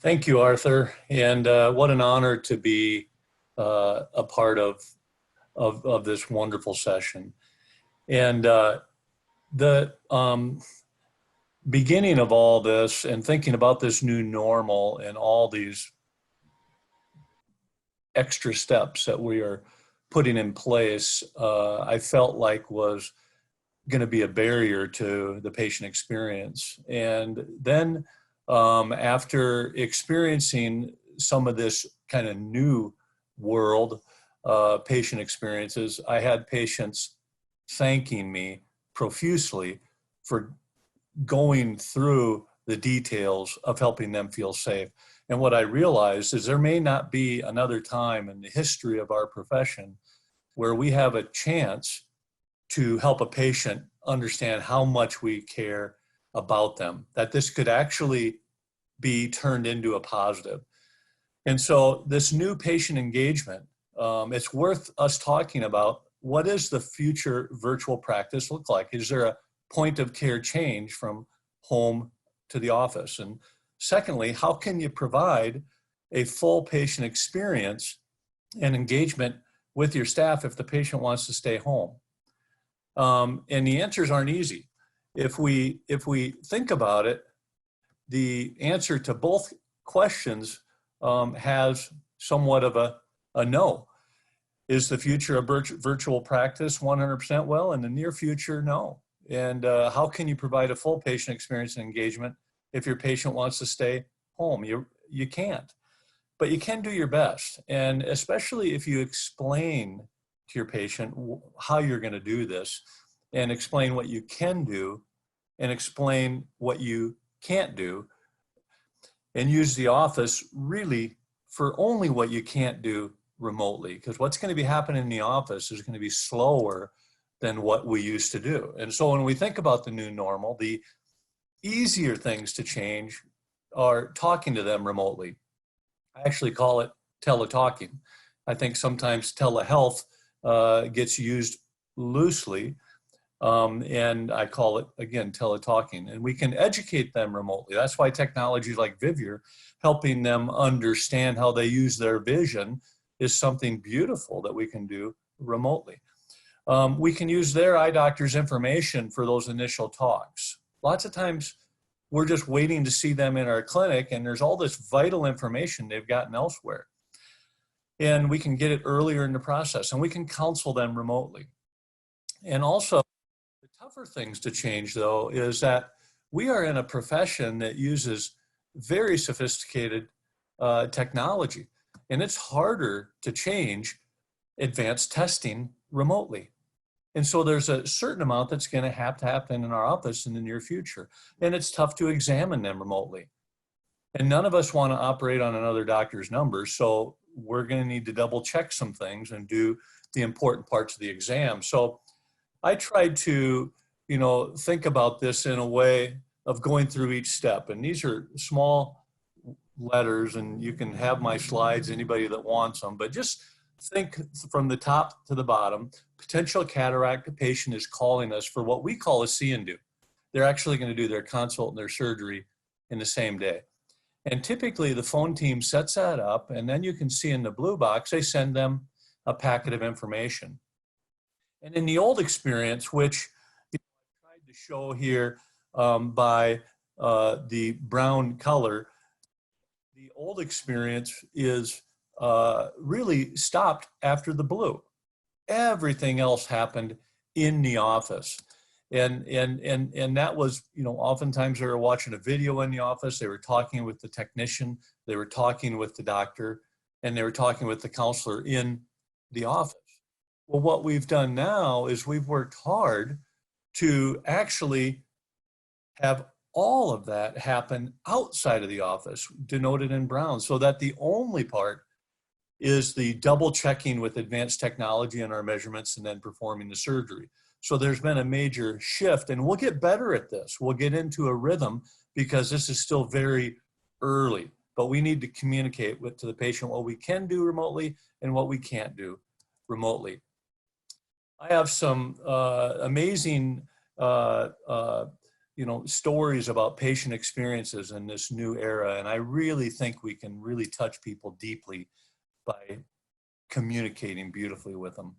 Thank you, Arthur. And what an honor to be a part of this wonderful session. And the beginning of all this and thinking about this new normal and all these extra steps that we are putting in place, I felt like was going to be a barrier to the patient experience. And then after experiencing some of this kind of new world patient experiences, I had patients thanking me profusely for going through the details of helping them feel safe. And what I realized is there may not be another time in the history of our profession where we have a chance to help a patient understand how much we care about them, that this could actually be turned into a positive. And so this new patient engagement, it's worth us talking about what does the future virtual practice look like? Is there a point of care change from home to the office? And secondly, how can you provide a full patient experience and engagement with your staff if the patient wants to stay home? And the answers aren't easy. If we think about it, the answer to both questions has somewhat of a no. Is the future of virtual practice 100% well? In the near future, no. And how can you provide a full patient experience and engagement if your patient wants to stay home? You can't, but you can do your best. And especially if you explain to your patient how you're going to do this and explain what you can do and explain what you can't do, and use the office really for only what you can't do remotely, because what's going to be happening in the office is going to be slower than what we used to do. And so when we think about the new normal, the easier things to change are talking to them remotely. I actually call it teletalking. I think sometimes telehealth gets used loosely, and I call it, again, teletalking. And we can educate them remotely. That's why technologies like Vivior, helping them understand how they use their vision, is something beautiful that we can do remotely. We can use their eye doctor's information for those initial talks. Lots of times we're just waiting to see them in our clinic, and there's all this vital information they've gotten elsewhere. And we can get it earlier in the process, and we can counsel them remotely. And also, the tougher things to change, though, is that we are in a profession that uses very sophisticated technology, and it's harder to change advanced testing remotely. And so there's a certain amount that's going to have to happen in our office in the near future, and it's tough to examine them remotely. And none of us want to operate on another doctor's numbers, so we're going to need to double check some things and do the important parts of the exam. So I tried to, think about this in a way of going through each step. And these are small letters, and you can have my slides, anybody that wants them, but just think from the top to the bottom. Potential cataract patient is calling us for what we call a see and do. They're actually going to do their consult and their surgery in the same day. And typically the phone team sets that up, and then you can see in the blue box, they send them a packet of information. And in the old experience, which I tried to show here by the brown color, the old experience is really stopped after the blue. Everything else happened in the office. And that was, oftentimes they were watching a video in the office, they were talking with the technician, they were talking with the doctor, and they were talking with the counselor in the office. Well, what we've done now is we've worked hard to actually have all of that happen outside of the office, denoted in brown, so that the only part is the double checking with advanced technology and our measurements and then performing the surgery. So there's been a major shift, and we'll get better at this. We'll get into a rhythm because this is still very early, but we need to communicate to the patient what we can do remotely and what we can't do remotely. I have some amazing stories about patient experiences in this new era. And I really think we can really touch people deeply by communicating beautifully with them.